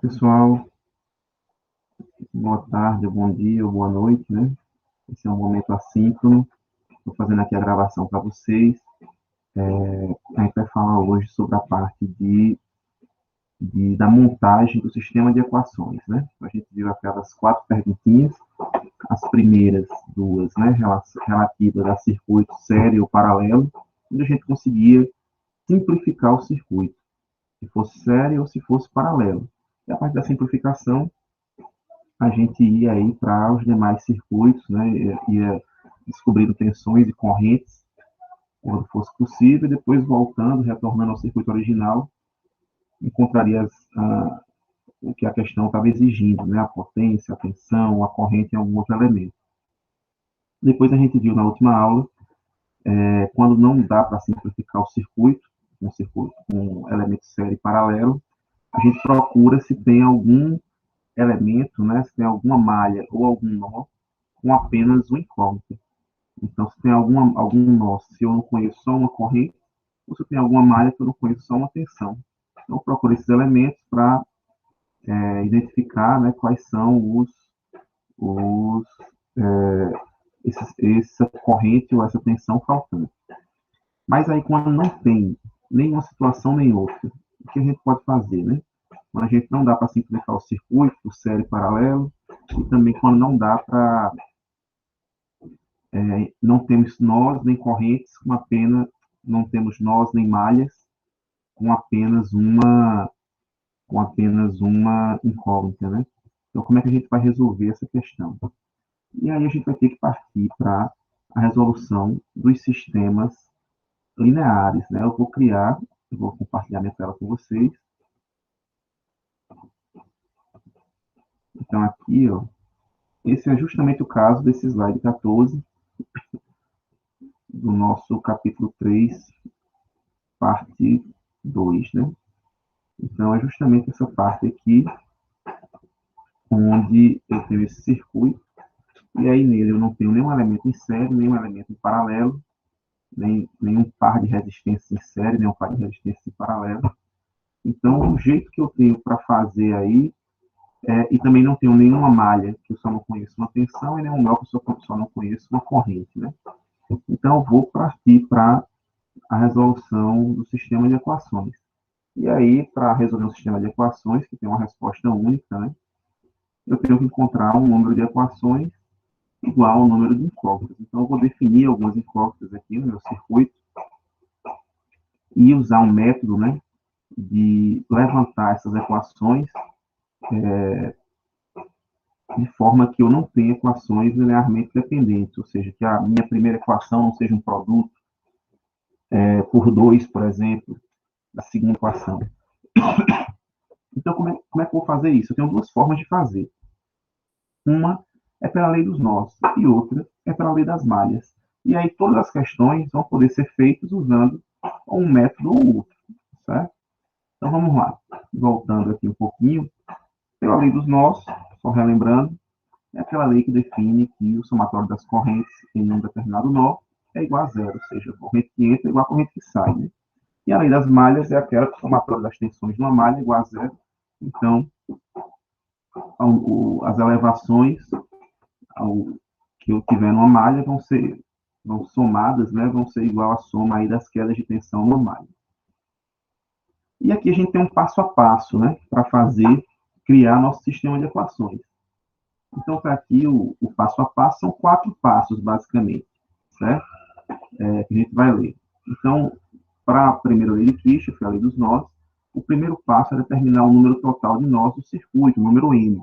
Pessoal, boa tarde, bom dia, boa noite, né? Esse é um momento assíncrono. Estou fazendo aqui a gravação para vocês. A gente vai falar hoje sobre a parte da montagem do sistema de equações, né? A gente viu aquelas 4 perguntinhas, as primeiras duas, né, relativas a circuito série ou paralelo, onde a gente conseguia simplificar o circuito, se fosse série ou se fosse paralelo. E a parte da simplificação, a gente ia aí para os demais circuitos, né, ia descobrindo tensões e correntes quando fosse possível, e depois voltando, retornando ao circuito original, encontraria o que a questão estava exigindo, né, a potência, a tensão, a corrente em algum outro elemento. Depois a gente viu na última aula, quando não dá para simplificar o circuito, um elemento série paralelo, a gente procura se tem algum elemento, né, se tem alguma malha ou algum nó com apenas um incógnito. Então, se tem algum nó, se eu não conheço só uma corrente, ou se tem alguma malha que eu não conheço só uma tensão. Então, eu procuro esses elementos para identificar, né, quais são os essa corrente ou essa tensão faltante. Mas aí, quando não tem nenhuma situação nem outra, o que a gente pode fazer, né? Quando a gente não dá para simplificar o circuito, o série paralelo, e também quando não dá para não temos nós nem correntes, não temos nós nem malhas, com apenas uma incógnita, né? Então, como é que a gente vai resolver essa questão? E aí a gente vai ter que partir para a resolução dos sistemas lineares, né? Eu vou compartilhar minha tela com vocês. Então, aqui, ó, esse é justamente o caso desse slide 14, do nosso capítulo 3, parte 2, né? Então, é justamente essa parte aqui, onde eu tenho esse circuito, e aí nele eu não tenho nenhum elemento em série, nenhum elemento em paralelo, nenhum par de resistências em série, nenhum par de resistências em paralelo. Então, o jeito que eu tenho para fazer aí, e também não tenho nenhuma malha, que eu só não conheço uma tensão, e nenhum nó, que eu só não conheço uma corrente, né? Então, eu vou partir para a resolução do sistema de equações. E aí, para resolver um sistema de equações, que tem uma resposta única, né, eu tenho que encontrar um número de equações igual ao número de incógnitas. Então, eu vou definir algumas incógnitas aqui no meu circuito e usar um método, né, de levantar essas equações de forma que eu não tenha equações linearmente dependentes, ou seja, que a minha primeira equação não seja um produto por 2, por exemplo, da segunda equação. Então, como é que eu vou fazer isso? Eu tenho duas formas de fazer. Uma é pela lei dos nós e outra é pela lei das malhas. E aí todas as questões vão poder ser feitas usando um método ou outro, certo? Então vamos lá. Voltando aqui um pouquinho, pela lei dos nós, só relembrando, é aquela lei que define que o somatório das correntes em um determinado nó é igual a zero, ou seja, a corrente que entra é igual a corrente que sai, né? E a lei das malhas é aquela que o somatório das tensões de uma malha é igual a zero. Então, as elevações que eu tiver numa malha vão somadas, né, vão ser igual à soma aí das quedas de tensão numa malha. E aqui a gente tem um passo a passo, né, para criar nosso sistema de equações. Então, para aqui, o passo a passo são 4 passos, basicamente, certo? Que a gente vai ler. Então, para a primeira lei de Kirchhoff, a lei dos nós, o primeiro passo é determinar o número total de nós do circuito, o número n.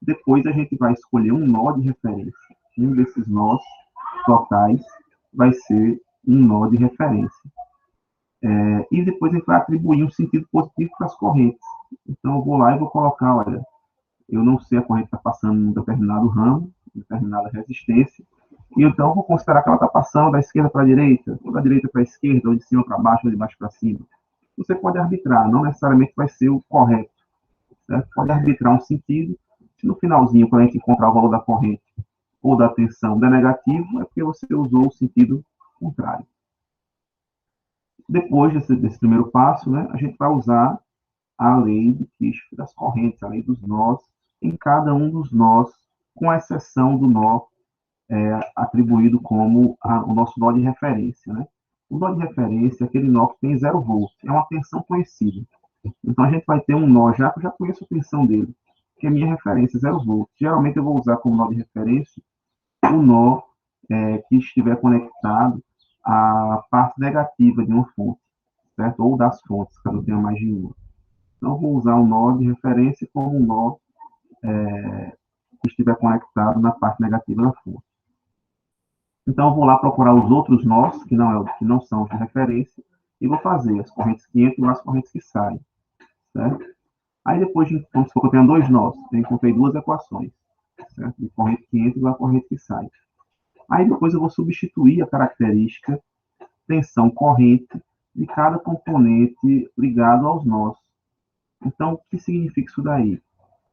Depois a gente vai escolher um nó de referência. Um desses nós totais vai ser um nó de referência. E depois a gente vai atribuir um sentido positivo para as correntes. Então eu vou lá e vou colocar, olha, eu não sei a corrente está passando em um determinado ramo, determinada resistência, e então eu vou considerar que ela está passando da esquerda para a direita, ou da direita para a esquerda, ou de cima para baixo, ou de baixo para cima. Você pode arbitrar, não necessariamente vai ser o correto, certo? Pode arbitrar um sentido. Se no finalzinho, quando a gente encontrar o valor da corrente ou da tensão der negativo, é porque você usou o sentido contrário. Depois desse primeiro passo, né, a gente vai usar a lei de Kirchhoff das correntes, a lei dos nós, em cada um dos nós, com exceção do nó atribuído como o nosso nó de referência, né? O nó de referência é aquele nó que tem 0 volts, é uma tensão conhecida. Então, a gente vai ter um nó já, que eu já conheço a tensão dele, que é a minha referência, 0 volts. Geralmente, eu vou usar como nó de referência o nó que estiver conectado à parte negativa de uma fonte, certo? Ou das fontes, caso eu tenha mais de uma. Então, eu vou usar um nó de referência como um nó que estiver conectado na parte negativa da fonte. Então, eu vou lá procurar os outros nós, que não são de referência, e vou fazer as correntes que entram e as correntes que saem, certo? Aí, depois, vamos supor que eu tenho 2 nós, eu encontrei 2 equações, certo? De corrente que entra e a corrente que sai. Aí, depois, eu vou substituir a característica tensão corrente de cada componente ligado aos nós. Então, o que significa isso daí?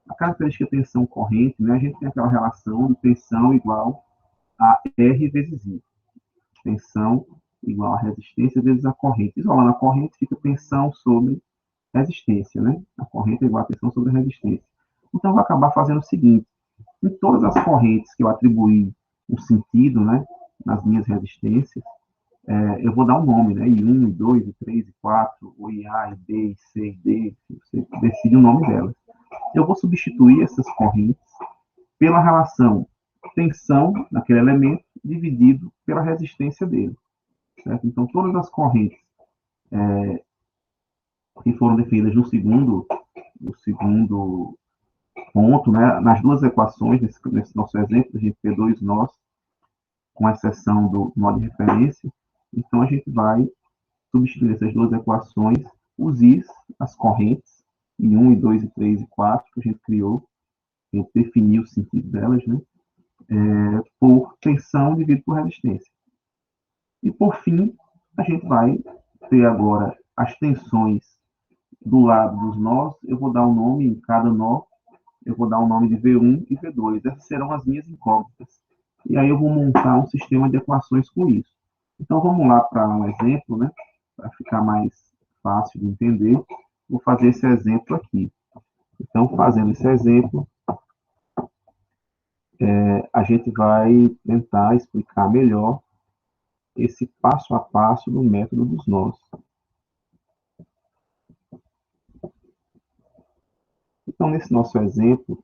A característica tensão corrente, né, a gente tem aquela relação de tensão igual a R vezes I. Tensão igual a resistência vezes a corrente. Isolando a corrente, fica tensão sobre resistência, né? A corrente é igual a tensão sobre a resistência. Então, eu vou acabar fazendo o seguinte: em todas as correntes que eu atribuí um sentido, né, nas minhas resistências, eu vou dar um nome, né? I1, I2, I3, I4, o IA, ID, IC, ID, você decide o nome delas. Eu vou substituir essas correntes pela relação tensão daquele elemento dividido pela resistência dele, certo? Então, todas as correntes que foram definidas no segundo ponto, né, nas duas equações, nesse nosso exemplo, a gente tem 2 nós, com exceção do nó de referência. Então, a gente vai substituir essas 2 equações, os Is, as correntes, I1, I2, I3 e 4, que a gente criou, a gente definiu o sentido delas, né, por tensão dividido por resistência. E, por fim, a gente vai ter agora as tensões do lado dos nós. Eu vou dar um nome em cada nó, eu vou dar um nome de V1 e V2. Essas serão as minhas incógnitas. E aí eu vou montar um sistema de equações com isso. Então, vamos lá para um exemplo, né? Para ficar mais fácil de entender. Vou fazer esse exemplo aqui. Então, fazendo esse exemplo, a gente vai tentar explicar melhor esse passo a passo do método dos nós. Então, nesse nosso exemplo,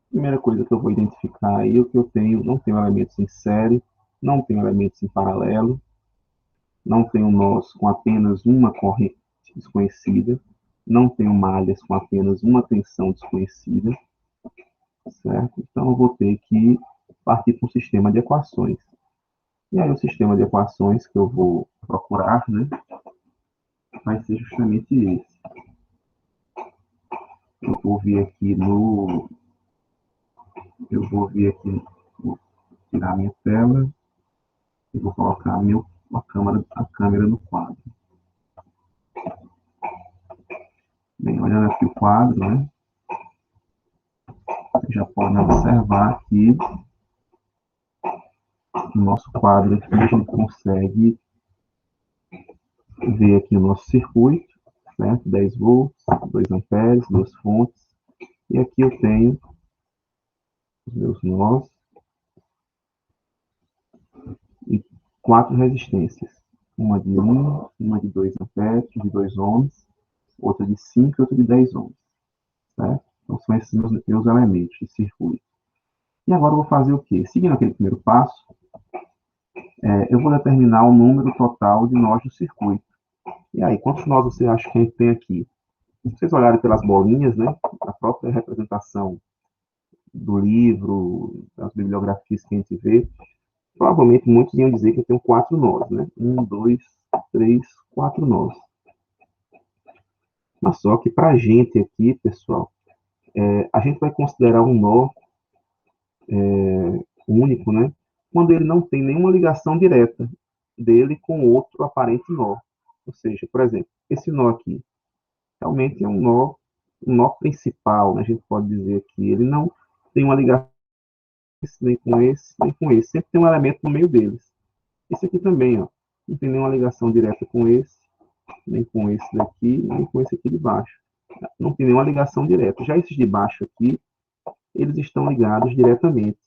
a primeira coisa que eu vou identificar aí é o que eu tenho: não tenho elementos em série, não tenho elementos em paralelo, não tenho nós com apenas uma corrente desconhecida, não tenho malhas com apenas uma tensão desconhecida, certo? Então, eu vou ter que partir para um sistema de equações. E aí, o sistema de equações que eu vou procurar, né, vai ser justamente esse. Eu vou vir aqui vou tirar minha tela e vou colocar a câmera no quadro. Bem, olhando aqui o quadro, né, já podem observar que no nosso quadro aqui a gente consegue ver aqui o nosso circuito, certo? 10 volts, 2 amperes, 2 fontes. E aqui eu tenho os meus nós e 4 resistências. Uma de 1, uma de 2 amperes, de 2 ohms, outra de 5 e outra de 10 ohms, certo? Então são esses meus elementos de circuito. E agora eu vou fazer o quê? Seguindo aquele primeiro passo, eu vou determinar o número total de nós do circuito. E aí, quantos nós você acha que a gente tem aqui? Se vocês olharem pelas bolinhas, né, a própria representação do livro, das bibliografias que a gente vê, provavelmente muitos iam dizer que eu tenho 4 nós, né? 1, 2, 3, 4 nós. Mas só que para a gente aqui, pessoal, a gente vai considerar um nó único, né? Quando ele não tem nenhuma ligação direta dele com outro aparente nó. Ou seja, por exemplo, esse nó aqui realmente é um nó principal, né? A gente pode dizer que ele não tem uma ligação nem com esse, nem com esse. Sempre tem um elemento no meio deles. Esse aqui também, ó, não tem nenhuma ligação direta com esse nem com esse daqui, nem com esse aqui de baixo. Não tem nenhuma ligação direta. Já esses de baixo aqui, eles estão ligados diretamente.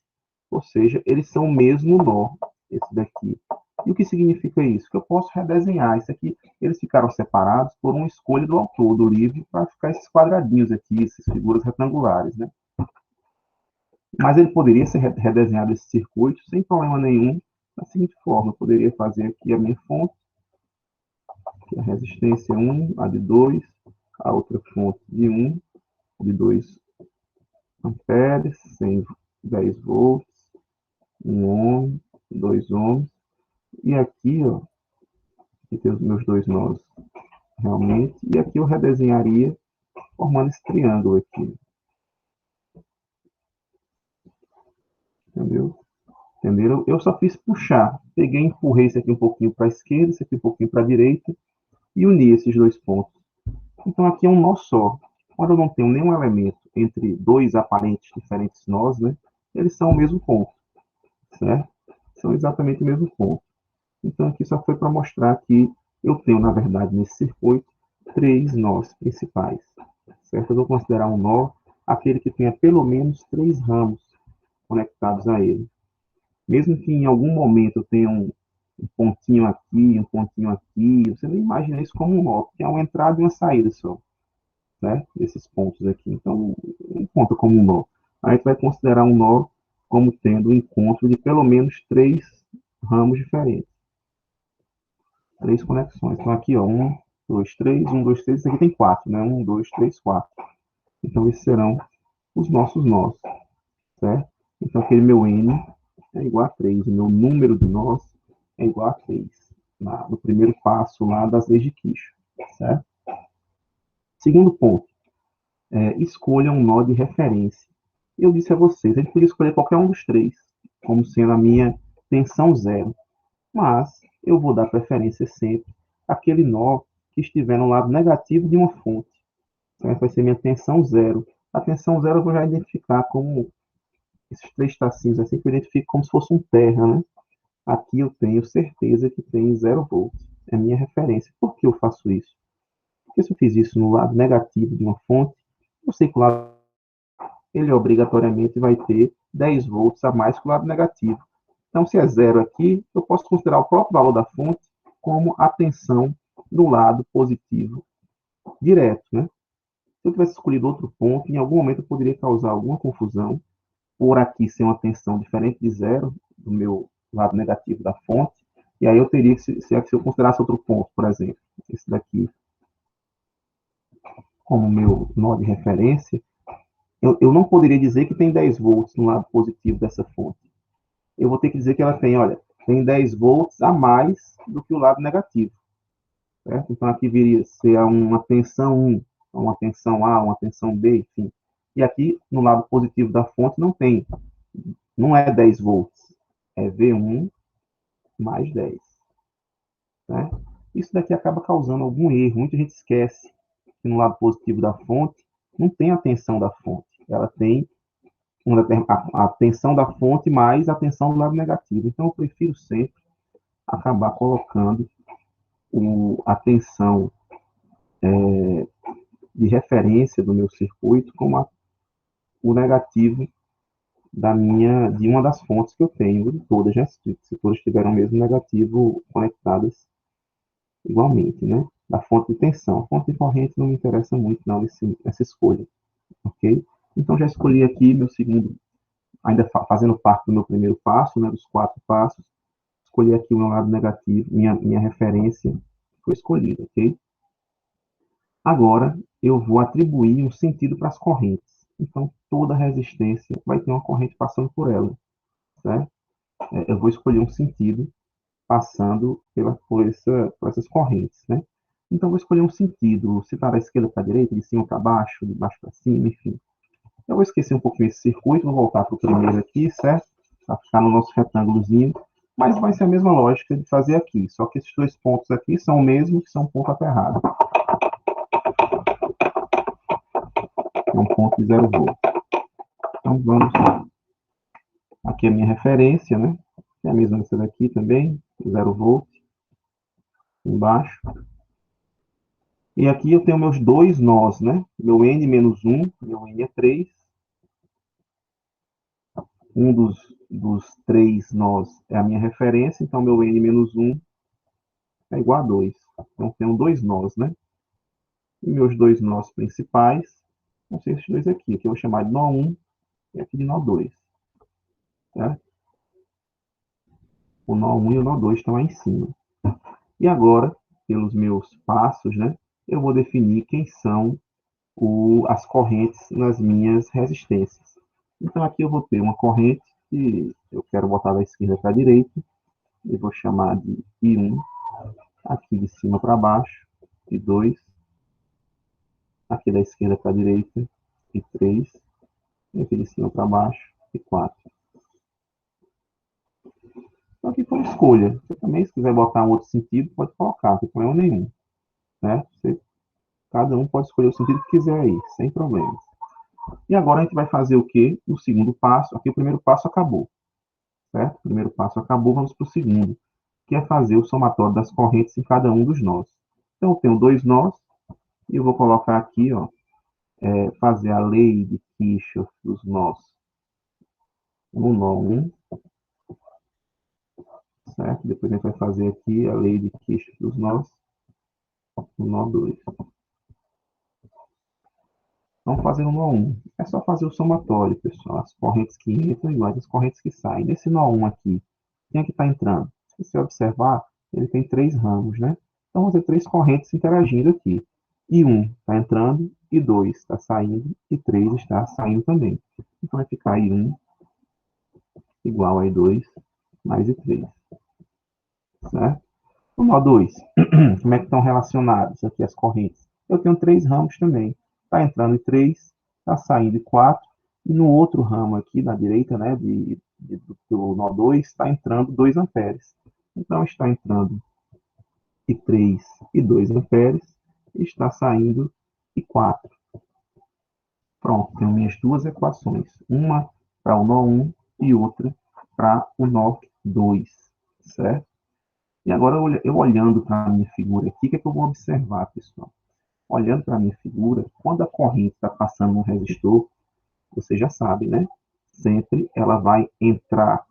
Ou seja, eles são o mesmo nó, esse daqui. E o que significa isso? Que eu posso redesenhar. Isso aqui, eles ficaram separados por uma escolha do autor do livro para ficar esses quadradinhos aqui, essas figuras retangulares, né? Mas ele poderia ser redesenhado esse circuito sem problema nenhum, da seguinte forma. Eu poderia fazer aqui a minha fonte, que é a resistência 1, a de 2, a outra fonte de 1, de 2 amperes, 110 volts, 1 ohm, 2 ohms. E aqui, ó, aqui tem os meus dois nós realmente. E aqui eu redesenharia formando esse triângulo aqui. Entendeu? Entenderam? Eu só fiz puxar. Peguei e empurrei isso aqui um pouquinho para a esquerda, isso aqui um pouquinho para a direita e uni esses dois pontos. Então aqui é um nó só. Quando eu não tenho nenhum elemento entre dois aparentes diferentes nós, né? Eles são o mesmo ponto, certo? São exatamente o mesmo ponto. Então aqui só foi para mostrar que eu tenho, na verdade, nesse circuito, três nós principais, certo? Eu vou considerar um nó aquele que tenha pelo menos três ramos conectados a ele. Mesmo que em algum momento eu tenha um pontinho aqui, um pontinho aqui, você não imagina isso como um nó, porque é uma entrada e uma saída só, né? Desses pontos aqui. Então, não conta como um nó. A gente vai considerar um nó como tendo um encontro de pelo menos três ramos diferentes. Três conexões. Então, aqui, ó, 1, 2, 3, 1, 2, 3, isso aqui tem 4, né? 1, 2, 3, 4. Então, esses serão os nossos nós, certo? Então, aquele meu N é igual a 3, o meu número de nós é igual a 3, no primeiro passo lá das leis de Kirchhoff, certo? Segundo ponto, escolha um nó de referência. Eu disse a vocês, a gente podia escolher qualquer um dos três, como sendo a minha tensão zero, mas eu vou dar preferência sempre àquele nó que estiver no lado negativo de uma fonte. Então, vai ser minha tensão zero. A tensão zero eu vou já identificar como esses três tracinhos assim, que eu identifico como se fosse um terra, né? Aqui eu tenho certeza que tem 0 volts. É a minha referência. Por que eu faço isso? Porque se eu fiz isso no lado negativo de uma fonte, eu sei que o lado ele obrigatoriamente vai ter 10 volts a mais que o lado negativo. Então, se é zero aqui, eu posso considerar o próprio valor da fonte como a tensão do lado positivo direto, né? Se eu tivesse escolhido outro ponto, em algum momento eu poderia causar alguma confusão, por aqui ser uma tensão diferente de zero, do meu lado negativo da fonte, e aí eu teria que, se eu considerasse outro ponto, por exemplo, esse daqui, como meu nó de referência, eu não poderia dizer que tem 10 volts no lado positivo dessa fonte. Eu vou ter que dizer que ela tem, olha, tem 10 volts a mais do que o lado negativo. Certo? Então aqui viria a ser uma tensão 1, uma tensão A, uma tensão B, enfim. E aqui, no lado positivo da fonte, não é 10 volts, é V1 mais 10. Né? Isso daqui acaba causando algum erro. Muita gente esquece que no lado positivo da fonte não tem a tensão da fonte. Ela tem a tensão da fonte mais a tensão do lado negativo. Então, eu prefiro sempre acabar colocando a tensão de referência do meu circuito como o negativo de uma das fontes que eu tenho, de todas, né? Se todas tiveram o mesmo negativo conectadas igualmente, né? Da fonte de tensão. A fonte de corrente não me interessa muito, não, essa escolha, ok? Então, já escolhi aqui meu segundo, ainda fazendo parte do meu primeiro passo, né, dos 4 passos, escolhi aqui o meu lado negativo, minha referência foi escolhida, ok? Agora, eu vou atribuir um sentido para as correntes. Então, toda resistência vai ter uma corrente passando por ela, certo? Eu vou escolher um sentido passando por essas correntes, né? Então, vou escolher um sentido, se está da esquerda para a direita, de cima para baixo, de baixo para cima, enfim. Eu vou esquecer um pouquinho esse circuito, vou voltar para o primeiro aqui, certo? Para ficar no nosso retângulozinho, mas vai ser a mesma lógica de fazer aqui, só que esses dois pontos aqui são o mesmo que são um ponto aterrado. É um ponto de 0 volts. Então, vamos lá. Aqui é a minha referência, né? É a mesma essa daqui também, 0 volts, embaixo. E aqui eu tenho meus dois nós, né? Meu n menos 1, meu n é 3. Um dos três nós é a minha referência, então meu n menos 1 é igual a 2. Então eu tenho dois nós, né? E meus dois nós principais vão ser esses dois aqui, que eu vou chamar de nó 1 e aqui de nó 2. Certo? O nó 1 e o nó 2 estão lá em cima. E agora, pelos meus passos, né, eu vou definir quem são as correntes nas minhas resistências. Então, aqui eu vou ter uma corrente que eu quero botar da esquerda para a direita, e vou chamar de I1, aqui de cima para baixo, I2, aqui da esquerda para a direita, I3, e aqui de cima para baixo, I4. Então, aqui foi escolha. Você também, se quiser botar um outro sentido, pode colocar, não tem problema nenhum. Né? Cada um pode escolher o sentido que quiser aí, sem problemas. E agora a gente vai fazer o quê? O segundo passo. Aqui o primeiro passo acabou. Certo? O primeiro passo acabou, vamos para o segundo, que é fazer o somatório das correntes em cada um dos nós. Então, eu tenho dois nós, e eu vou colocar aqui, ó, fazer a lei de Kirchhoff dos nós no nó 1, certo? Depois a gente vai fazer aqui a lei de Kirchhoff dos nós no nó 2. Vamos fazer o nó 1. É só fazer o somatório, pessoal. As correntes que entram iguais às correntes que saem. Nesse nó 1 aqui, quem é que está entrando? Se você observar, ele tem três ramos, né? Então, vamos ter três correntes interagindo aqui. I1 está entrando, I2 está saindo, e 3 está saindo também. Então, vai ficar I1 igual a I2 mais I3. Certo? O nó 2, como é que estão relacionados aqui as correntes? Eu tenho três ramos também. Está entrando I3, está saindo I4, e no outro ramo aqui, na direita, né, do nó 2, está entrando 2 amperes. Então, está entrando I3 e 2 amperes, e está saindo I4. Pronto, tenho minhas duas equações. Uma para o nó 1 e outra para o nó 2, certo? E agora, eu olhando para a minha figura aqui, o que é que eu vou observar, pessoal? Olhando para a minha figura, quando a corrente está passando no resistor, você já sabe, né? Sempre ela vai entrar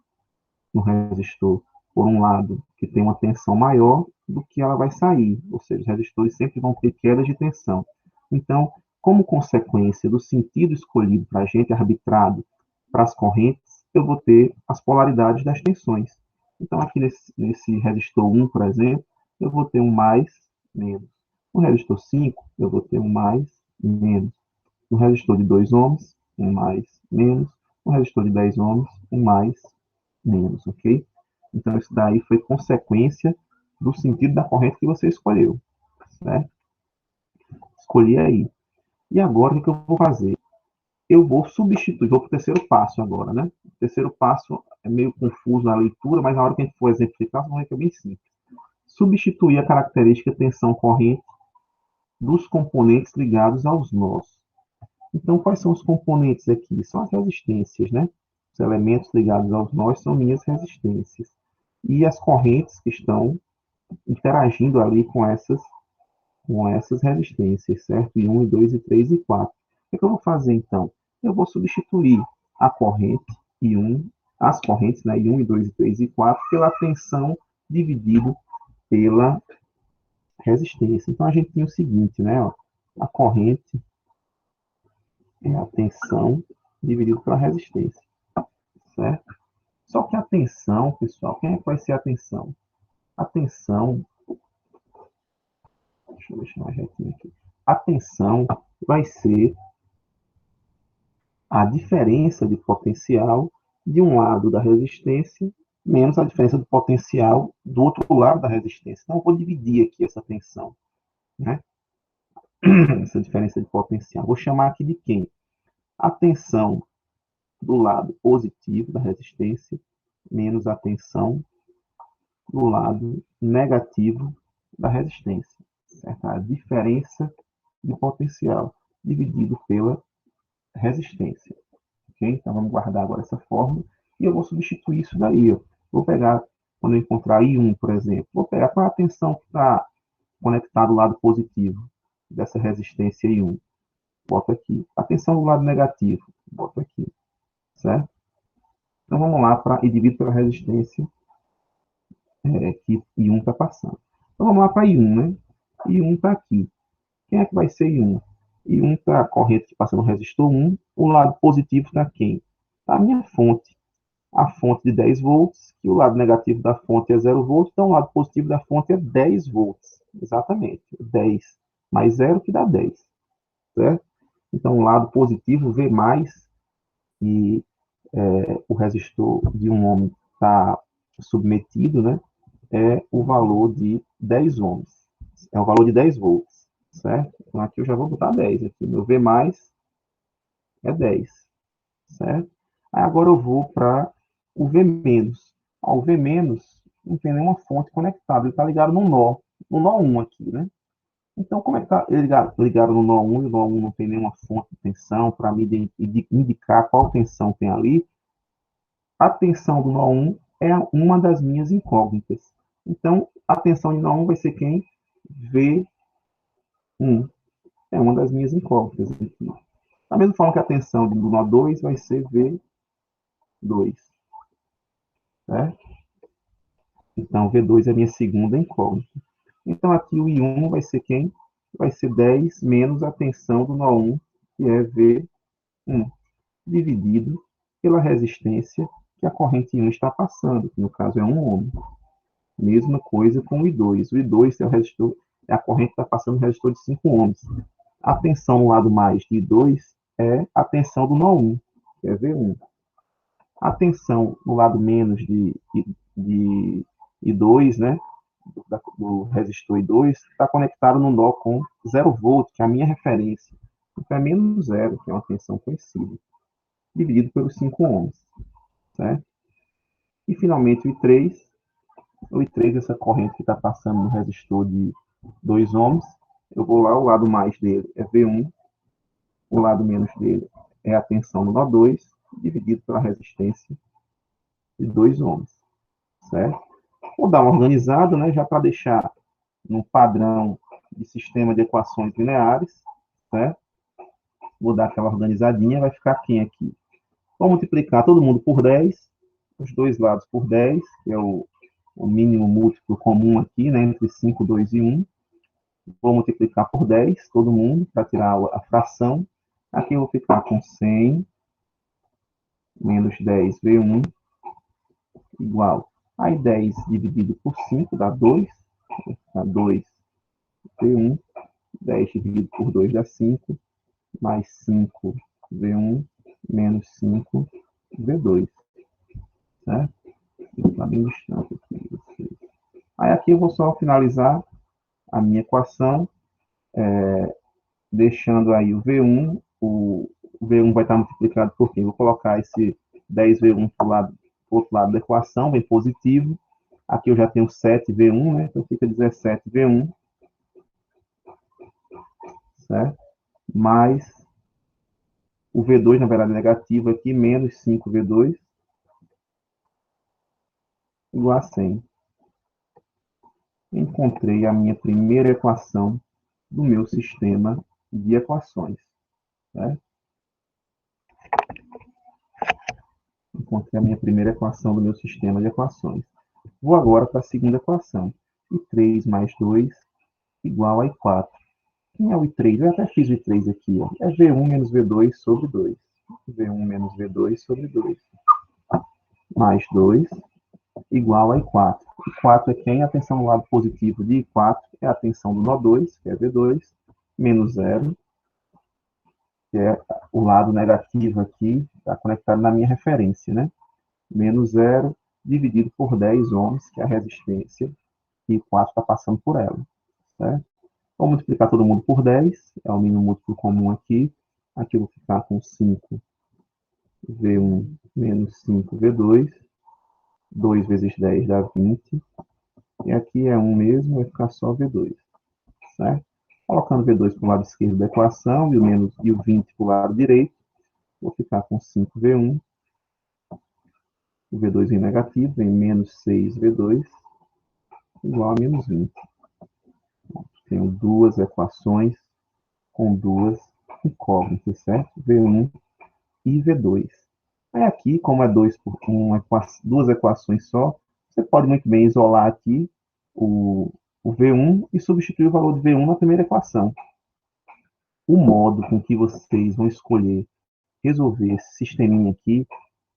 no resistor por um lado que tem uma tensão maior do que ela vai sair, ou seja, os resistores sempre vão ter quedas de tensão. Então, como consequência do sentido escolhido para a gente, arbitrado para as correntes, eu vou ter as polaridades das tensões. Então, aqui nesse resistor 1, por exemplo, eu vou ter um mais, menos. No resistor 5, eu vou ter um mais, menos. No resistor de 2 ohms, um mais, menos. No resistor de 10 ohms, um mais, menos, ok? Então, isso daí foi consequência do sentido da corrente que você escolheu, certo? Escolhi aí. E agora, o que eu vou fazer? Eu vou substituir, vou para o terceiro passo agora, né? O terceiro passo é meio confuso na leitura, mas na hora que a gente for exemplificar, vamos ver que é bem simples. Substituir a característica tensão-corrente dos componentes ligados aos nós. Então, quais são os componentes aqui? São as resistências, né? Os elementos ligados aos nós são minhas resistências. E as correntes que estão interagindo ali com essas resistências, certo? I1, I2, I3 e 4. O que eu vou fazer, então? Eu vou substituir a corrente I1, as correntes, né? I1, I2, I3 e 4, pela tensão dividido pela resistência. Então, a gente tem o seguinte, né? Ó, a corrente é a tensão dividido pela resistência, certo? Só que a tensão, pessoal, quem é que vai ser a tensão? A tensão, deixa eu deixar mais retinho aqui. A tensão vai ser a diferença de potencial de um lado da resistência menos a diferença de potencial do outro lado da resistência. Então, eu vou dividir aqui essa tensão, né? Essa diferença de potencial. Vou chamar aqui de quem? A tensão do lado positivo da resistência menos a tensão do lado negativo da resistência, certo? A diferença de potencial dividido pela resistência. Okay? Então, vamos guardar agora essa fórmula e eu vou substituir isso daí. Ó. Vou pegar, quando eu encontrar I1, por exemplo, vou pegar qual é a tensão que está conectada do lado positivo. dessa resistência I1. Boto aqui. A tensão do lado negativo. Boto aqui. Certo? Então, vamos lá e divido pela resistência que I1 está passando. Então, vamos lá para I1, né? I1 está aqui. Quem é que vai ser I1? I1 está a corrente que passa no resistor 1. O lado positivo está quem? Está a minha fonte. A fonte de 10 volts, que o lado negativo da fonte é 0 volts, então o lado positivo da fonte é 10 volts. Exatamente. 10 mais 0 que dá 10. Certo? Então, o lado positivo, V+, e o resistor de 1 ohm está submetido, né? É o valor de 10 ohms. É o valor de 10 volts, certo? Então, aqui eu já vou botar 10. Aqui, meu V+, é 10, certo? Aí, agora eu vou para o V-. O V- não tem nenhuma fonte conectada. Ele está ligado no nó 1 aqui, né? Então, como é que está ligado no nó 1 e o nó 1 não tem nenhuma fonte de tensão para me indicar qual tensão tem ali? A tensão do nó 1 é uma das minhas incógnitas. Então, a tensão de nó 1 vai ser quem? V1. É uma das minhas incógnitas aqui. Da mesma forma que a tensão do nó 2 vai ser V2. Certo? Então, V2 é a minha segunda incógnita. Então, aqui o I1 vai ser quem? Vai ser 10 menos a tensão do nó 1, que é V1, dividido pela resistência que a corrente I1 está passando, que no caso é 1 ohm. Mesma coisa com o I2. O I2 é, é a corrente que está passando no resistor de 5 ohms. A tensão no lado mais de I2 é a tensão do nó 1, que é V1. A tensão no lado menos de I2, né, do resistor I2, está conectado no nó com 0 volt, que é a minha referência. Então é menos 0, que é uma tensão conhecida, dividido pelos 5 ohms. Certo? E finalmente o I3, essa corrente que está passando no resistor de 2 ohms, eu vou lá, o lado mais dele é V1, o lado menos dele é a tensão do nó 2, dividido pela resistência de 2 ohms. Certo? Vou dar uma organizada, né, já para deixar no padrão de sistema de equações lineares. Certo? Vou dar aquela organizadinha, vai ficar quem aqui? Vou multiplicar todo mundo por 10, os dois lados por 10, que é o mínimo múltiplo comum aqui, né, entre 5, 2 e 1. Vou multiplicar por 10, todo mundo, para tirar a fração. Aqui eu vou ficar com 100 menos 10 V1 igual. Aí 10 dividido por 5 dá 2. Dá 2 V1. 10 dividido por 2 dá 5. Mais 5 V1 menos 5 V2. Certo? Está bem distante aqui. Aí aqui eu vou só finalizar a minha equação, deixando aí o V1, o V1 vai estar multiplicado por quê? Vou colocar esse 10V1 para o outro lado da equação, bem positivo. Aqui eu já tenho 7V1, né? Então fica 17V1, certo? Mais o V2, na verdade, negativo aqui, menos 5V2, igual a 100. Encontrei a minha primeira equação do meu sistema de equações. Certo? Encontrei a minha primeira equação do meu sistema de equações. Vou agora para a segunda equação. I3 mais 2 igual a I4. Quem é o I3? Eu até fiz o I3 aqui. Ó. É V1 menos V2 sobre 2. V1 menos V2 sobre 2. Mais 2 igual a I4. I4 é quem? A tensão no lado positivo de I4 é a tensão do nó 2, que é V2, menos 0, que é o lado negativo aqui, está conectado na minha referência, né? Menos 0 dividido por 10 ohms, que é a resistência que I4 está passando por ela. Certo? Vou multiplicar todo mundo por 10, é o mínimo múltiplo comum aqui. Aqui eu vou ficar com 5V1 menos 5V2. 2 vezes 10 dá 20. E aqui é 1 mesmo, vai ficar só V2. Certo? Colocando V2 para o lado esquerdo da equação e o 20 para o lado direito, vou ficar com 5V1. O V2 vem negativo, vem menos 6V2, igual a menos 20. Tenho duas equações com duas incógnitas, certo? V1 e V2. Aí aqui, como é duas equações só, você pode muito bem isolar aqui o V1 e substituir o valor de V1 na primeira equação. O modo com que vocês vão escolher resolver esse sisteminha aqui,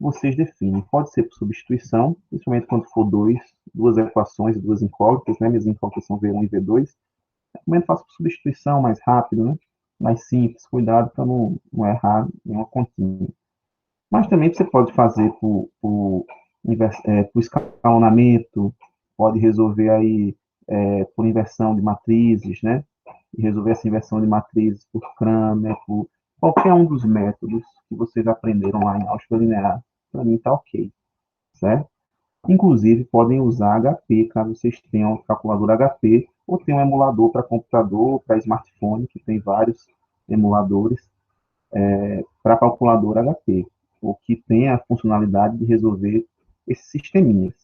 vocês definem. Pode ser por substituição, principalmente quando for duas equações, duas incógnitas, né? Minhas incógnitas são V1 e V2. Recomendo faça por substituição, mais rápido, né? Mais simples, cuidado para não errar nenhuma continha. Mas também você pode fazer por escalonamento, pode resolver aí por inversão de matrizes, né? E resolver essa inversão de matrizes por Kramer, por qualquer um dos métodos que vocês aprenderam lá em álgebra linear. Para mim está ok, certo? Inclusive, podem usar HP, caso vocês tenham calculador HP, ou tenham um emulador para computador, para smartphone, que tem vários emuladores para calculador HP, o que tem a funcionalidade de resolver esses sisteminhas.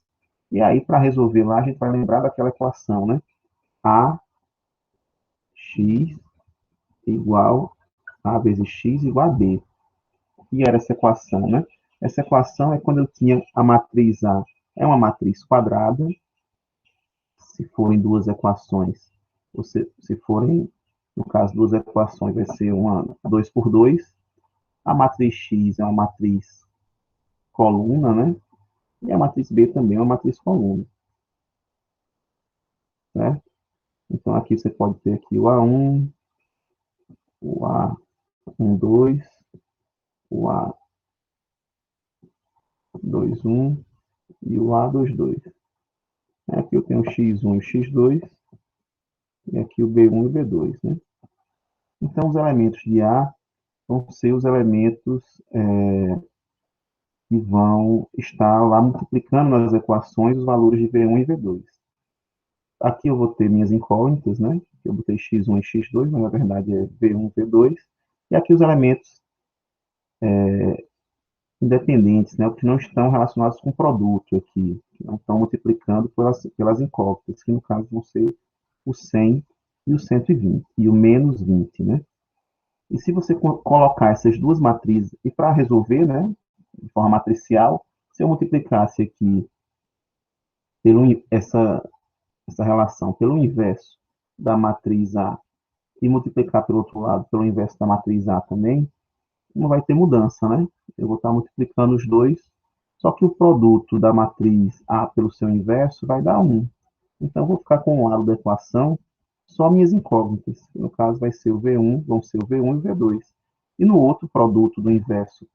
E aí, para resolver lá, a gente vai lembrar daquela equação, né? AX igual A vezes X igual a B. E era essa equação, né? Essa equação é quando eu tinha a matriz A, é uma matriz quadrada, se forem duas equações, ou se forem, no caso, duas equações, vai ser uma 2 por 2. A matriz X é uma matriz coluna, né? E a matriz B também é uma matriz coluna, certo? Então, aqui você pode ter aqui o A1, o A12, o A21 e o A22. Aqui eu tenho o X1 e o X2, e aqui o B1 e o B2, né? Então, os elementos de A vão ser os elementos que vão estar lá multiplicando nas equações os valores de V1 e V2. Aqui eu vou ter minhas incógnitas, né? Eu botei x1 e x2, mas na verdade é V1 e V2. E aqui os elementos independentes, né? Que não estão relacionados com o produto aqui, que não estão multiplicando pelas incógnitas, que no caso vão ser o 100 e o 120, e o menos 20, né? E se você colocar essas duas matrizes, e para resolver, né, de forma matricial, se eu multiplicasse aqui pelo, essa relação pelo inverso da matriz A e multiplicar pelo outro lado pelo inverso da matriz A também, não vai ter mudança, né? Eu vou estar multiplicando os dois, só que o produto da matriz A pelo seu inverso vai dar 1. Então, eu vou ficar com o lado da equação só minhas incógnitas. No caso, vai ser o V1, vão ser o V1 e o V2. E no outro produto do inverso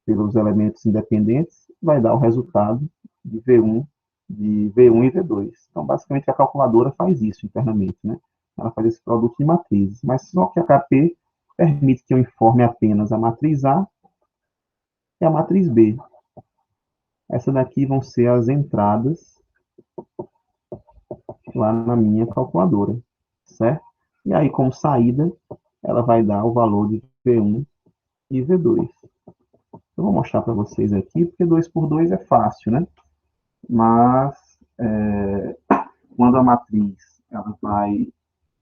pelos elementos independentes, vai dar o resultado de V1 e V2. Então, basicamente, a calculadora faz isso internamente, né? Ela faz esse produto de matrizes. Mas só que a KP permite que eu informe apenas a matriz A e a matriz B. Essa daqui vão ser as entradas lá na minha calculadora, certo? E aí, como saída, ela vai dar o valor de V1 e V2. Eu vou mostrar para vocês aqui, porque 2 por 2 é fácil, né? Mas, quando a matriz ela vai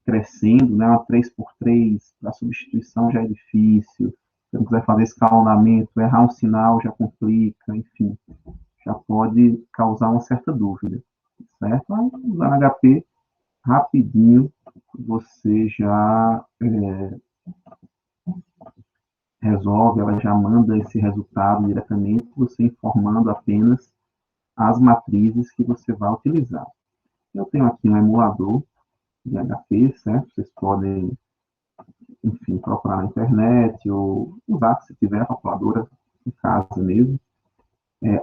crescendo, né? Uma 3 por 3, a substituição já é difícil. Se eu quiser fazer escalonamento, errar um sinal já complica, enfim, já pode causar uma certa dúvida, certo? Mas usando HP, rapidinho, você já resolve, ela já manda esse resultado diretamente, você informando apenas as matrizes que você vai utilizar. Eu tenho aqui um emulador de HP, certo? Vocês podem, enfim, procurar na internet ou usar, se tiver a calculadora em casa mesmo.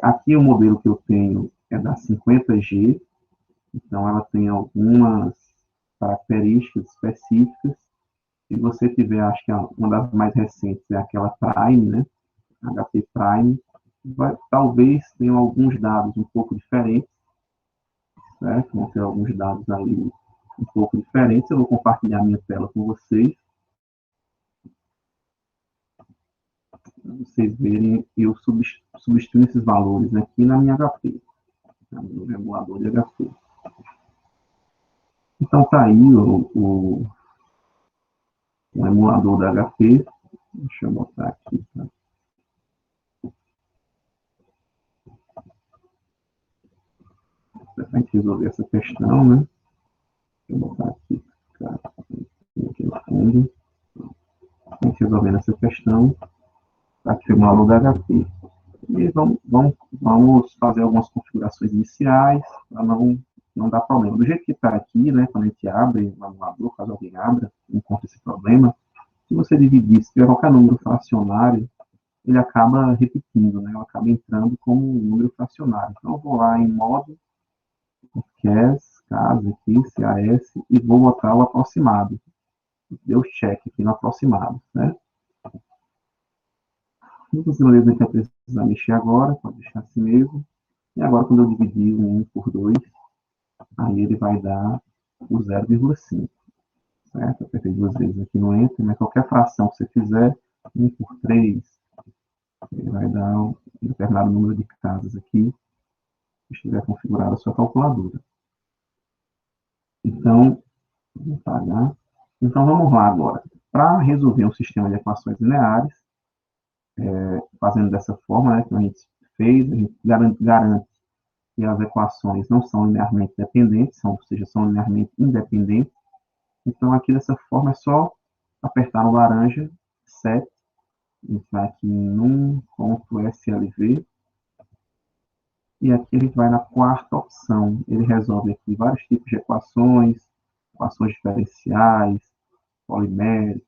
Aqui o modelo que eu tenho é da 50G, então ela tem algumas características específicas. Se você tiver, acho que uma das mais recentes é aquela Prime, né? HP Prime, talvez tenham alguns dados um pouco diferentes, certo? Vão ter alguns dados aí um pouco diferentes. Eu vou compartilhar minha tela com vocês, para vocês verem eu substituindo esses valores aqui na minha HP, no emulador de HP. Então, tá aí o emulador da HP. Deixa eu botar aqui. Tá? Para a gente resolver essa questão, né? Deixa eu botar aqui, cara, aqui no fundo. A gente resolvendo essa questão, tá aqui o emulador da HP. E vamos fazer algumas configurações iniciais para não dar problema. Do jeito que está aqui, né, quando a gente abre o emulador, caso alguém abra, encontre esse problema, se você dividir, se tiver qualquer número fracionário, ele acaba repetindo, né, acaba entrando como um número fracionário. Então, eu vou lá em modo, cas aqui, CAS, e vou botar o aproximado. Deu check aqui no aproximado, né? Não precisa ler, a gente vai precisar mexer agora, pode deixar assim mesmo. E agora, quando eu dividir o 1 por 2, aí ele vai dar o 0,5, certo? Apertei duas vezes aqui no Enter, mas qualquer fração que você fizer, 1 por 3, ele vai dar um determinado número de casas aqui, que estiver configurada a sua calculadora. Então, vou apagar. Então, vamos lá agora. Para resolver um sistema de equações lineares, fazendo dessa forma, né, que a gente fez, a gente garante que as equações não são linearmente dependentes, ou seja, são linearmente independentes. Então, aqui dessa forma é só apertar no laranja, set, a gente vai aqui em num.slv, e aqui a gente vai na quarta opção. Ele resolve aqui vários tipos de equações diferenciais, poliméricas,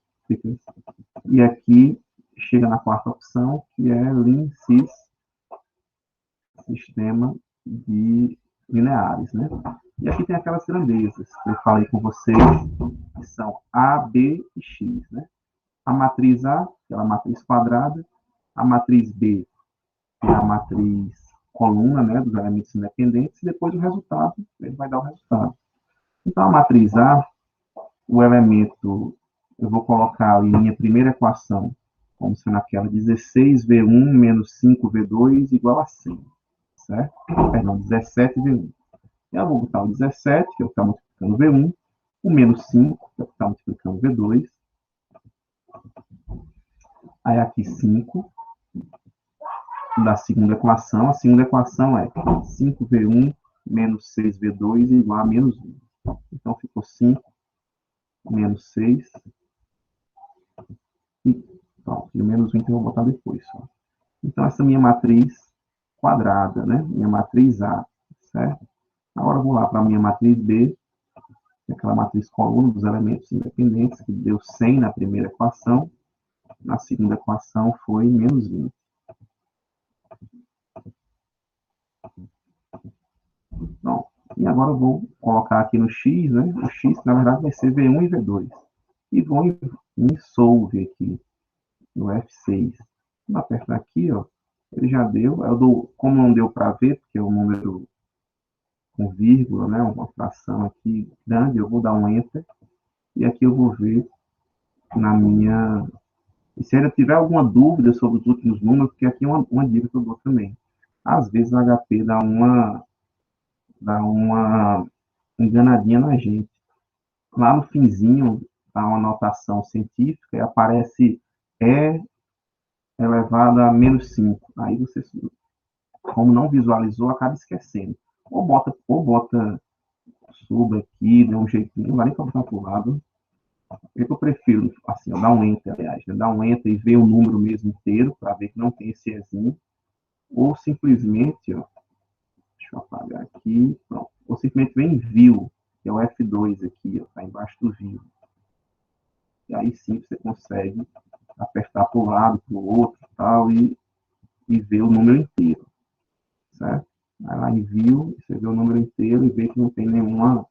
e aqui chega na quarta opção, que é LinSys, sistema de lineares, né? E aqui tem aquelas grandezas que eu falei com vocês, que são A, B e X, né? A matriz A, que é a matriz quadrada, a matriz B, que é a matriz coluna, né, dos elementos independentes, e depois o resultado, ele vai dar o resultado. Então, a matriz A, o elemento, eu vou colocar ali minha primeira equação, como sendo aquela 16V1 menos 5V2 igual a 100, certo? Perdão, 17V1. Eu vou botar o 17, que é o que está multiplicando V1, o menos 5, que é o que está multiplicando V2. Aí aqui 5, da segunda equação. A segunda equação é 5V1 menos 6V2 igual a menos 1. Então, ficou 5 menos 6. E pronto, e o menos 1 que eu vou botar depois. Ó. Então, essa minha matriz quadrada, né? Minha matriz A, certo? Agora, eu vou lá para a minha matriz B, que é aquela matriz coluna dos elementos independentes, que deu 100 na primeira equação. Na segunda equação foi menos 20. Pronto. E agora eu vou colocar aqui no X, né? O X, na verdade, vai ser V1 e V2. E vou em solve aqui, no F6. Vou apertar aqui, ó. Ele já deu. Eu dou, como não deu para ver, porque é um número com vírgula, né? Uma fração aqui grande, eu vou dar um Enter. E aqui eu vou ver na minha... E se ainda tiver alguma dúvida sobre os últimos números, porque aqui é uma dica que eu dou também. Às vezes a HP dá uma enganadinha na gente. Lá no finzinho, tá uma notação científica e aparece E elevado a menos 5. Aí você, como não visualizou, acaba esquecendo. Ou bota sub aqui, dá um jeitinho, não vai nem para botar para o lado. Eu prefiro, assim, dar um enter, aliás, né? Dar um enter e ver o número mesmo inteiro, para ver que não tem esse Ezinho. Ou simplesmente, ó, deixa eu apagar aqui, pronto. Ou simplesmente vem em view, que é o F2 aqui, ó, tá embaixo do view. E aí sim você consegue apertar para um lado, para o outro tal, e ver o número inteiro, certo? Vai lá em view, você vê o número inteiro e vê que não tem nenhuma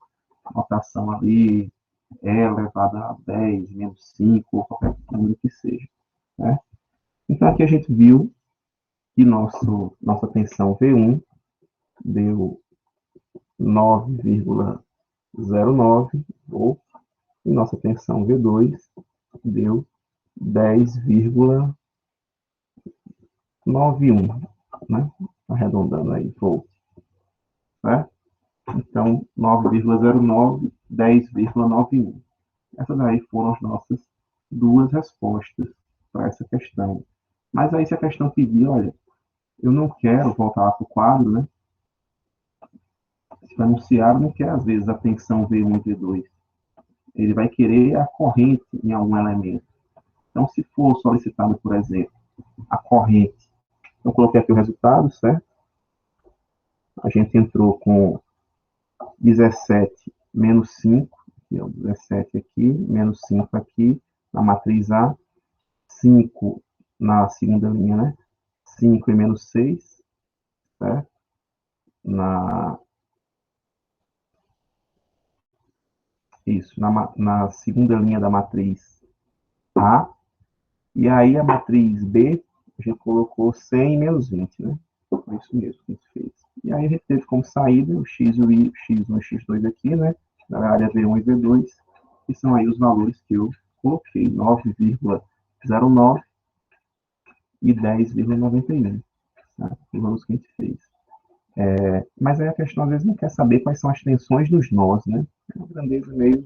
notação ali, elevado a 10, menos 5, ou qualquer número que seja, né? Então aqui a gente viu que nossa tensão V1 deu 9,09 volts e nossa tensão V2 deu 10,91, né? Arredondando aí, volts, certo? Então, 9,09, 10,91. Essas daí foram as nossas duas respostas para essa questão. Mas aí, se a questão pedir, olha, eu não quero voltar lá para o quadro, né? Se o enunciado não quer, às vezes, a tensão V1 e V2. Ele vai querer a corrente em algum elemento. Então, se for solicitado, por exemplo, a corrente, eu coloquei aqui o resultado, certo? A gente entrou com 17 menos 5, aqui, ó, 17 aqui, menos 5 aqui, na matriz A, 5 na segunda linha, né? 5 e menos 6, certo? Isso, na segunda linha da matriz A, e aí a matriz B, a gente colocou 100 menos 20, né? É isso mesmo que a gente fez. E aí a gente teve como saída o x e o y, x1 e x2 aqui, né? Na área V1 e V2, que são aí os valores que eu coloquei, 9,09 e 10,91. Tá? Os valores que a gente fez. Mas aí a questão às vezes não quer saber quais são as tensões dos nós, né? É uma grandeza meio.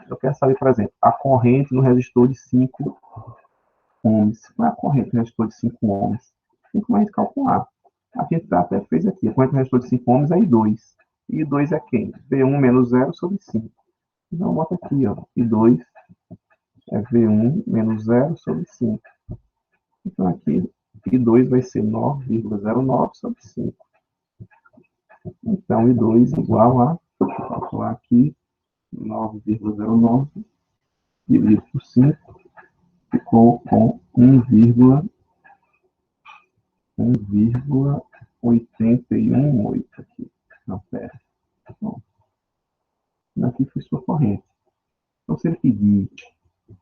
Eu quero saber, por exemplo, a corrente no resistor de 5 ohms. Qual é a corrente no resistor de 5 ohms? Tem como a gente calcular. A gente até fez aqui. A corrente no resistor de 5 ohms é I2. E I2 é quem? V1 menos 0 sobre 5. Então, bota aqui, ó. I2 é V1 menos 0 sobre 5. Então, aqui, I2 vai ser 9,09 sobre 5. Então, I2 igual a, vou calcular aqui, 9,09 dividido por 5, ficou com 1,818 aqui. Não, pera. Bom, aqui foi sua corrente. Então, se ele pedir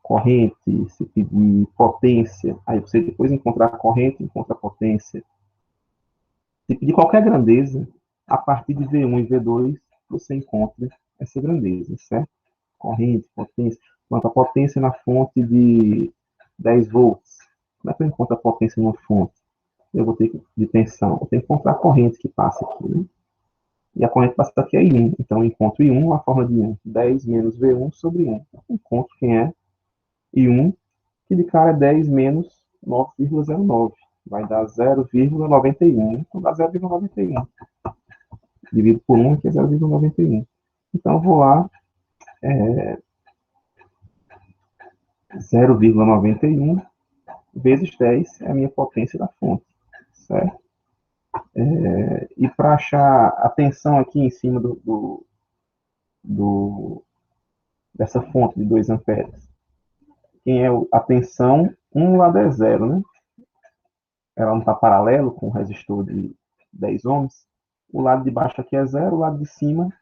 corrente, se pedir potência, aí você depois encontrar a corrente, encontra a potência. Se pedir qualquer grandeza, a partir de V1 e V2, você encontra essa grandeza, certo? Corrente, potência. Quanto a potência na fonte de 10 volts. Como é que eu encontro a potência numa fonte? Eu vou ter de tensão. Eu tenho que encontrar a corrente que passa aqui, né? E a corrente passa aqui é I1. Então, eu encontro I1, a forma de 1. 10 menos V1 sobre 1. Eu encontro quem é I1, que de cara é 10 menos 9,09. Vai dar 0,91. Então, dá 0,91. Divido por 1, que é 0,91. Então, eu vou lá, 0,91 vezes 10 é a minha potência da fonte, certo? E para achar a tensão aqui em cima dessa fonte de 2 amperes, quem é a tensão, um lado é zero, né? Ela não está paralelo com o resistor de 10 ohms. O lado de baixo aqui é zero, o lado de cima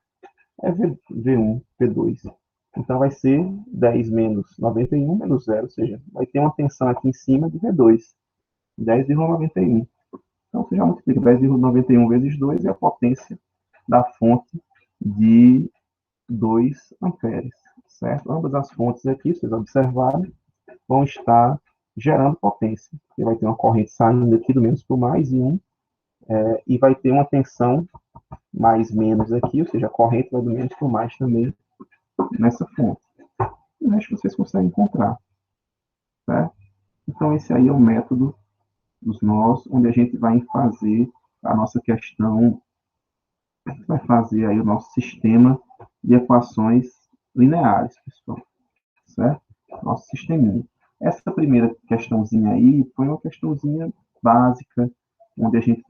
é V1, V2. Então vai ser 10 menos 91 menos zero, ou seja, vai ter uma tensão aqui em cima de V2, 10,91. Então você já multiplica 10,91 vezes 2 é a potência da fonte de 2 amperes, certo? Ambas as fontes aqui, vocês observarem, vão estar gerando potência. Você vai ter uma corrente saindo aqui do menos por mais e 1, e vai ter uma tensão mais menos aqui, ou seja, a corrente vai do menos por mais também nessa fonte. E o resto vocês conseguem encontrar, certo? Então esse aí é o método dos nós, onde a gente vai fazer a nossa questão, vai fazer aí o nosso sistema de equações lineares, pessoal, certo? Nosso sisteminha. Essa primeira questãozinha aí foi uma questãozinha básica, onde a gente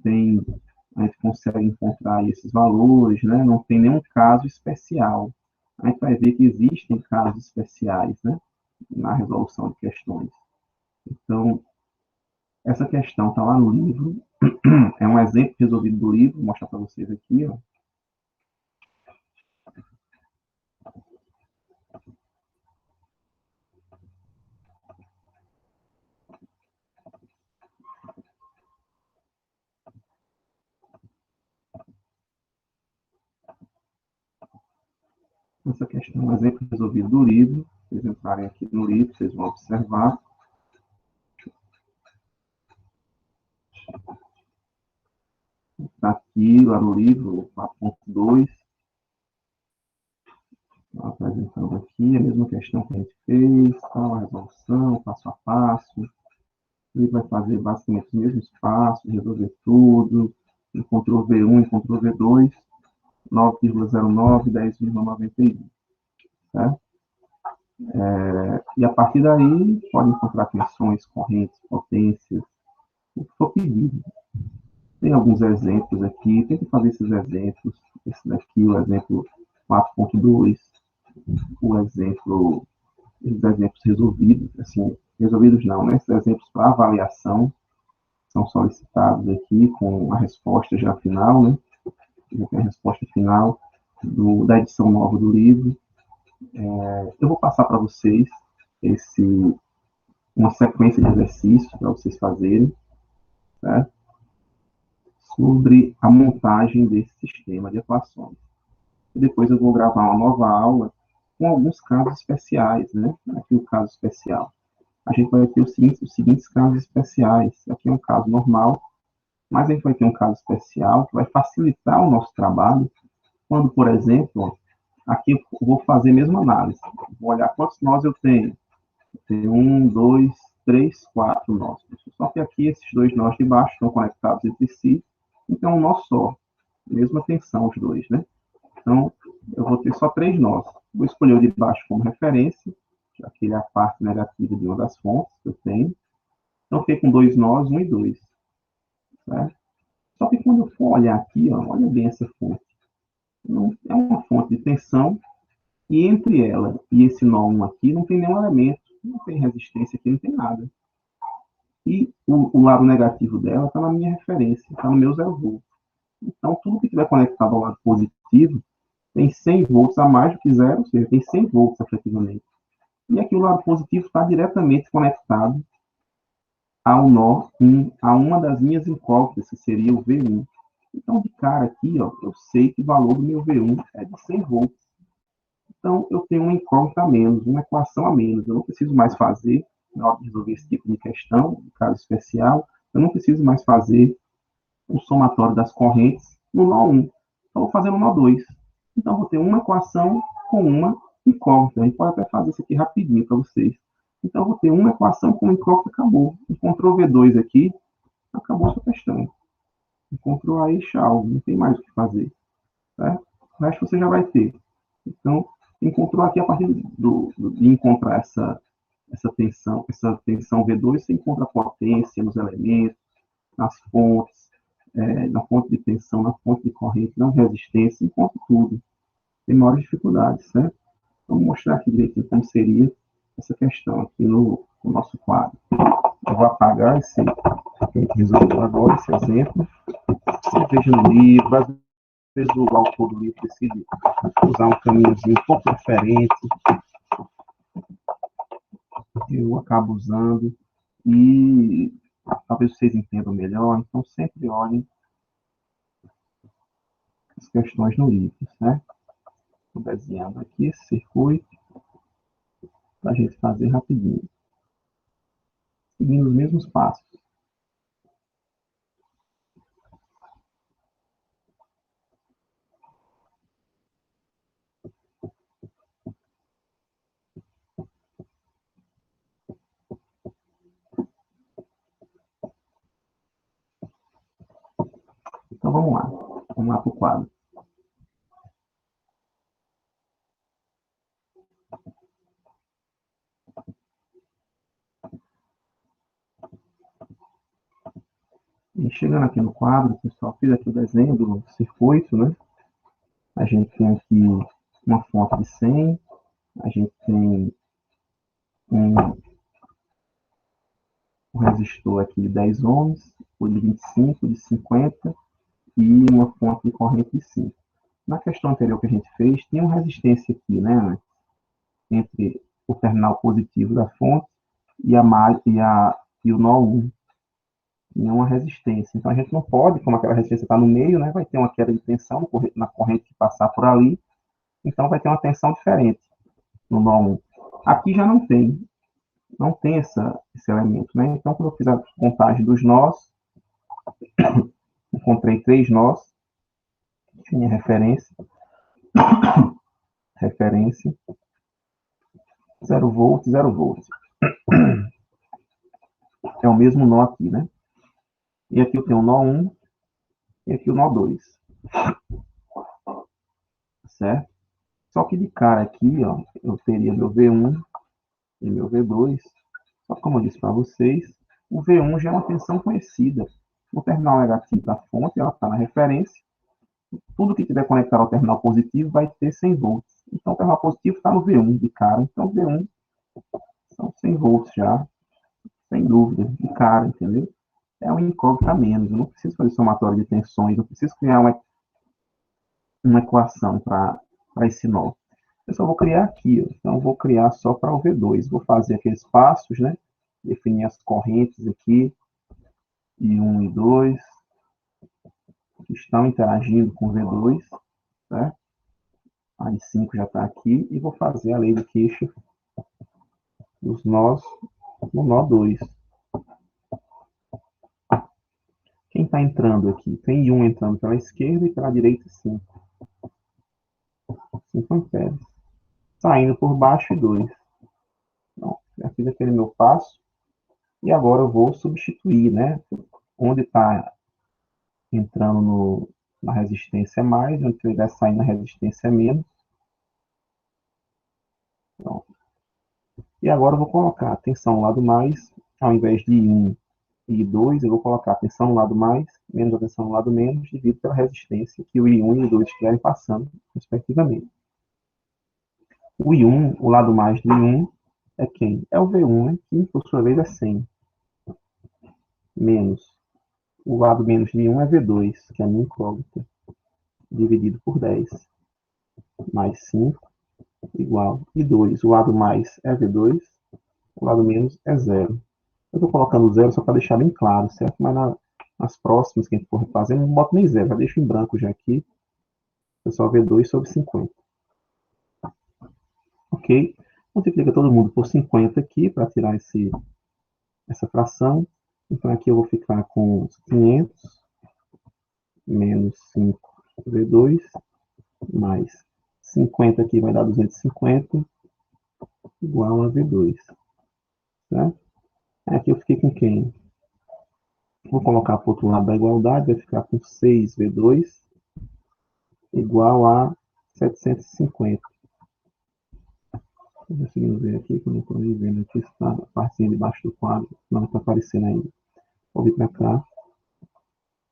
consegue encontrar esses valores, né? Não tem nenhum caso especial. A gente vai ver que existem casos especiais, né? Na resolução de questões. Então, essa questão está lá no livro, é um exemplo resolvido do livro, vou mostrar para vocês aqui, ó. Essa questão é um exemplo resolvido do livro. Vocês entrarem aqui no livro, vocês vão observar. Está aqui, lá no livro, 4.2. Apresentando aqui a mesma questão que a gente fez, tal, a resolução, passo a passo. Ele vai fazer basicamente os mesmos passos, resolver tudo, encontrou V1, encontrou V2, 9,09, 10,91, certo? E a partir daí, pode encontrar tensões, correntes, potências, o que for pedido. Tem alguns exemplos aqui, tem que fazer esses exemplos. Esse daqui, o exemplo 4.2, o exemplo, esses exemplos resolvidos, assim, resolvidos não, né? Esses exemplos para avaliação são solicitados aqui com a resposta já final, né? Já tem a resposta final da edição nova do livro. Eu vou passar para vocês uma sequência de exercícios para vocês fazerem, certo? Sobre a montagem desse sistema de equações. E depois eu vou gravar uma nova aula com alguns casos especiais, né? Aqui o caso especial. A gente vai ter os seguintes casos especiais. Aqui é um caso normal, mas a gente vai ter um caso especial que vai facilitar o nosso trabalho quando, por exemplo, aqui eu vou fazer a mesma análise. Vou olhar quantos nós eu tenho. Tem 1, 2, 3, 4 nós. Só que aqui esses dois nós de baixo estão conectados entre si, então um nó só. Mesma tensão os dois, né? Então, eu vou ter só 3 nós. Vou escolher o de baixo como referência, já que ele é a parte negativa de uma das fontes que eu tenho. Então, fiquei com 2 nós, 1 e 2. Certo? Só que quando eu for olhar aqui, ó, olha bem essa fonte. É uma fonte de tensão, e entre ela e esse nó 1 aqui não tem nenhum elemento, não tem resistência aqui, não tem nada. E o lado negativo dela está na minha referência, está no meu 0 volts. Então, tudo que estiver conectado ao lado positivo tem 100 volts a mais do que zero, ou seja, tem 100 volts efetivamente. E aqui o lado positivo está diretamente conectado ao nó 1, a uma das minhas incógnitas, que seria o V1. Então, de cara aqui, ó, eu sei que o valor do meu V1 é de 100 volts. Então, eu tenho uma incógnita a menos, uma equação a menos. Eu não preciso mais fazer, na hora de resolver esse tipo de questão, no caso especial, eu não preciso mais fazer o somatório das correntes no nó 1. Então, vou fazer no nó 2. Então, vou ter uma equação com uma incógnita. A gente pode até fazer isso aqui rapidinho para vocês. Então, vou ter uma equação com uma incógnita, acabou. Encontrou V2 aqui, acabou a sua questão. Encontrou aí, tchau. Não tem mais o que fazer. Certo? O resto você já vai ter. Então, encontrou aqui, a partir de encontrar essa tensão V2, você encontra a potência nos elementos, nas fontes, na fonte de tensão, na fonte de corrente, na resistência, encontra tudo. Tem maiores dificuldades, certo? Vamos mostrar aqui direitinho como seria essa questão aqui no nosso quadro. Eu vou apagar esse que a gente resolveu agora, esse exemplo. Você veja no livro, às vezes o autor do livro decide usar um caminhozinho um pouco diferente. Eu acabo usando e talvez vocês entendam melhor, então sempre olhem as questões no livro, certo? Estou desenhando aqui esse circuito para a gente fazer rapidinho, seguindo os mesmos passos. Então vamos lá para o quadro. E chegando aqui no quadro, pessoal, fiz aqui o desenho do circuito, né? A gente tem aqui uma fonte de 100, a gente tem um resistor aqui de 10 ohms, o de 25, de 50 e uma fonte de corrente de 5. Na questão anterior que a gente fez, tinha uma resistência aqui, né? Entre o terminal positivo da fonte e o nó 1. Tinha uma resistência. Então a gente não pode, como aquela resistência está no meio, né? Vai ter uma queda de tensão na corrente que passar por ali. Então vai ter uma tensão diferente no nó 1. Aqui já não tem. Não tem esse elemento, né? Então, quando eu fiz a contagem dos nós, encontrei 3 nós, minha referência. referência, 0 volts, 0 volts. É o mesmo nó aqui, né? E aqui eu tenho o nó 1 e aqui o nó 2. Certo? Só que de cara aqui, ó, eu teria meu V1 e meu V2. Só que, como eu disse para vocês, o V1 já é uma tensão conhecida. O terminal negativo da fonte, ela está na referência. Tudo que tiver conectado ao terminal positivo vai ter 100 volts. Então, o terminal positivo está no V1 de cara. Então, o V1 são 100 volts já, sem dúvida, de cara, entendeu? É uma incógnita menos. Eu não preciso fazer somatório de tensões, não preciso criar uma equação para esse nó. Eu só vou criar aqui, ó. Então eu vou criar só para o V2. Vou fazer aqueles passos, né? Definir as correntes aqui, I1 e 2, que estão interagindo com o V2, certo? A I5 já está aqui, e vou fazer a lei de Kirchhoff dos nós no nó 2. Quem está entrando aqui? Tem I1 entrando pela esquerda e pela direita 5. 5 amperes. Saindo por baixo e 2. Então, já fiz aquele meu passo. E agora eu vou substituir, né? Onde está entrando na resistência mais, onde estiver saindo na resistência menos. Pronto. E agora eu vou colocar a tensão no lado mais, ao invés de I1 e I2, eu vou colocar a tensão no lado mais, menos a tensão no lado menos, dividido pela resistência que o I1 e o I2 estiverem passando, respectivamente. O I1, o lado mais do I1, é quem? É o V1, né? Que por sua vez é 100. Menos. O lado menos de I1 é V2, que é a minha incógnita, dividido por 10. Mais 5, igual. E 2, o lado mais é V2, o lado menos é 0. Eu estou colocando 0 só para deixar bem claro, certo? Mas nas próximas que a gente for fazer, não boto nem 0, já deixo em branco já aqui. Eu só V2 sobre 50. Ok? Multiplica todo mundo por 50 aqui, para tirar essa fração. Então aqui eu vou ficar com 500 menos 5 V2, mais 50 aqui vai dar 250, igual a V2. Certo? Aqui eu fiquei com quem? Vou colocar para o outro lado da igualdade, vai ficar com 6V2 igual a 750. Conseguimos ver aqui, que eu não estou vendo aqui, está a partezinha debaixo do quadro, não está aparecendo ainda. Vou vir para cá,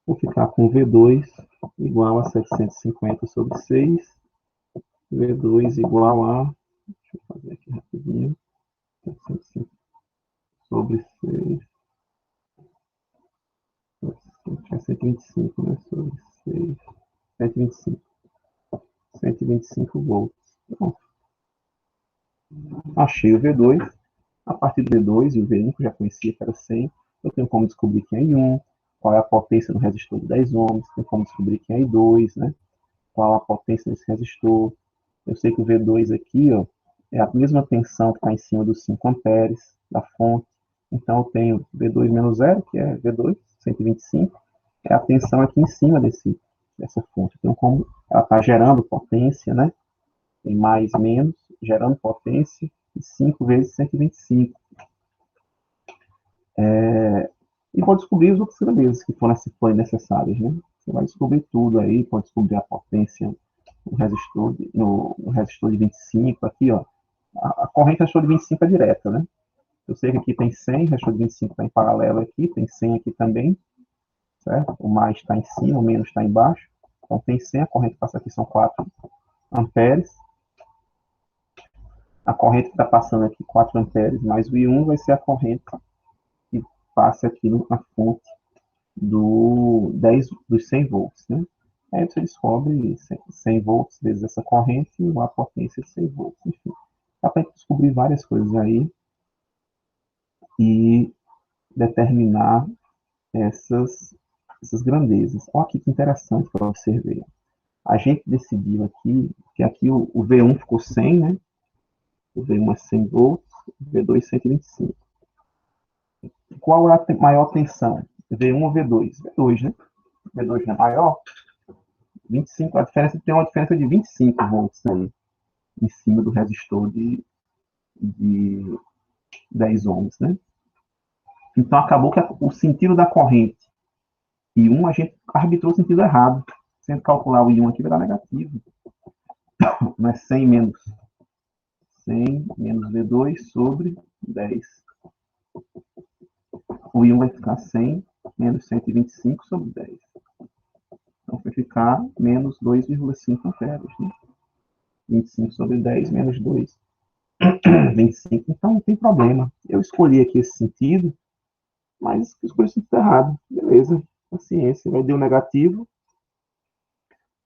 vou ficar com V2 igual a 750 sobre 6, V2 igual a, deixa eu fazer aqui rapidinho, 750 sobre 6, é 125, né, sobre 6, 125. 125 volts. Pronto. Achei o V2. A partir do V2 e o V1, que eu já conhecia, que era 100, eu tenho como descobrir quem é I1, qual é a potência do resistor de 10 ohms, tenho como descobrir quem é I2, né? Qual a potência desse resistor. Eu sei que o V2 aqui, ó, é a mesma tensão que está em cima dos 5 amperes da fonte. Então, eu tenho V2 menos 0, que é V2, 125, é a tensão aqui em cima dessa fonte. Então, como ela está gerando potência, né? Tem mais e menos, gerando potência, e 5 vezes 125. E pode descobrir as outras grandezas que forem necessárias, né? Você vai descobrir tudo aí, pode descobrir a potência no resistor de 25, aqui, ó. A corrente resistor de 25 é direta, né? Eu sei que aqui tem 100, o resistor de 25 está em paralelo aqui, tem 100 aqui também, certo? O mais está em cima, o menos está embaixo. Então tem 100, a corrente que passa aqui são 4 amperes. A corrente que está passando aqui, 4 amperes, mais o I1 vai ser a corrente que passa aqui na fonte dos 100 volts, né? Aí você descobre 100 volts vezes essa corrente e uma potência de 100 volts. Enfim, dá para descobrir várias coisas aí e determinar essas grandezas. Olha aqui que interessante para você ver. A gente decidiu aqui que aqui o V1 ficou 100, né? O V1 é 100 volts, o V2 125. Qual é a maior tensão? V1 ou V2? V2, né? V2 é maior. 25, tem uma diferença de 25 volts aí. em cima do resistor de 10 ohms, né? Então, acabou que o sentido da corrente I1, a gente arbitrou o sentido errado. Se a gente calcular o I1 aqui, vai dar negativo. Não é 100 menos V2 sobre 10. O I1 vai ficar 100 menos 125 sobre 10. Então, vai ficar menos 2,5 amperes. Né? 25 sobre 10 menos 2. 25. Então, não tem problema. Eu escolhi aqui esse sentido, mas escolhi o sentido errado. Beleza. Paciência. Vai dar um negativo.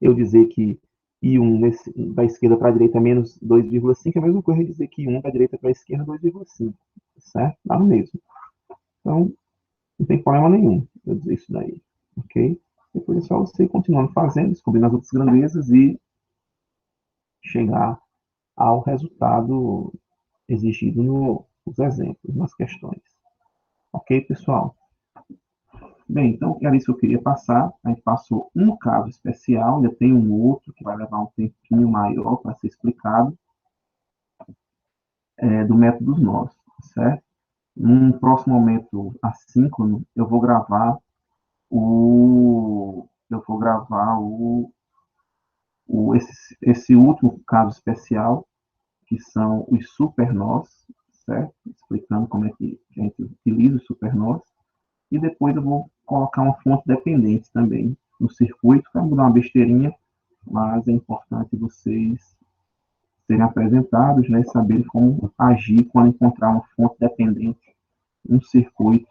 Eu dizer que I1 da esquerda para a direita é menos 2,5 é a mesma coisa que dizer que I1 da direita para a esquerda é 2,5. Certo? Dá no mesmo. Então, não tem problema nenhum eu dizer isso daí. Ok? Depois é só você continuando fazendo, descobrindo as outras grandezas e chegar ao resultado exigido nos exemplos, nas questões. Ok, pessoal? Bem, então era isso que eu queria passar. A gente passou um caso especial, ainda tem um outro que vai levar um tempinho maior para ser explicado, do método dos nós, certo? Num próximo momento assíncrono, eu vou gravar esse último caso especial, que são os supernós, certo? Explicando como é que a gente utiliza os supernós. E depois eu vou colocar uma fonte dependente também no circuito, para mudar uma besteirinha, mas é importante vocês serem apresentados, né, e saberem como agir quando encontrar uma fonte dependente no circuito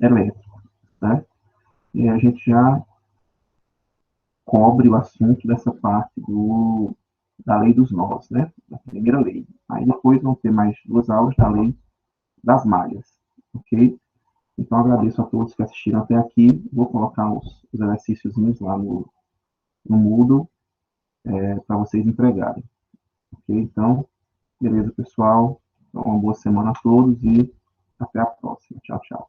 elétrico, né? E a gente já cobre o assunto dessa parte da lei dos nós, né? Da primeira lei. Aí depois vão ter mais 2 aulas da lei das malhas, ok? Então, agradeço a todos que assistiram até aqui. Vou colocar os exercícios lá no Moodle para vocês entregarem. Ok? Então, beleza, pessoal. Então, uma boa semana a todos e até a próxima. Tchau, tchau.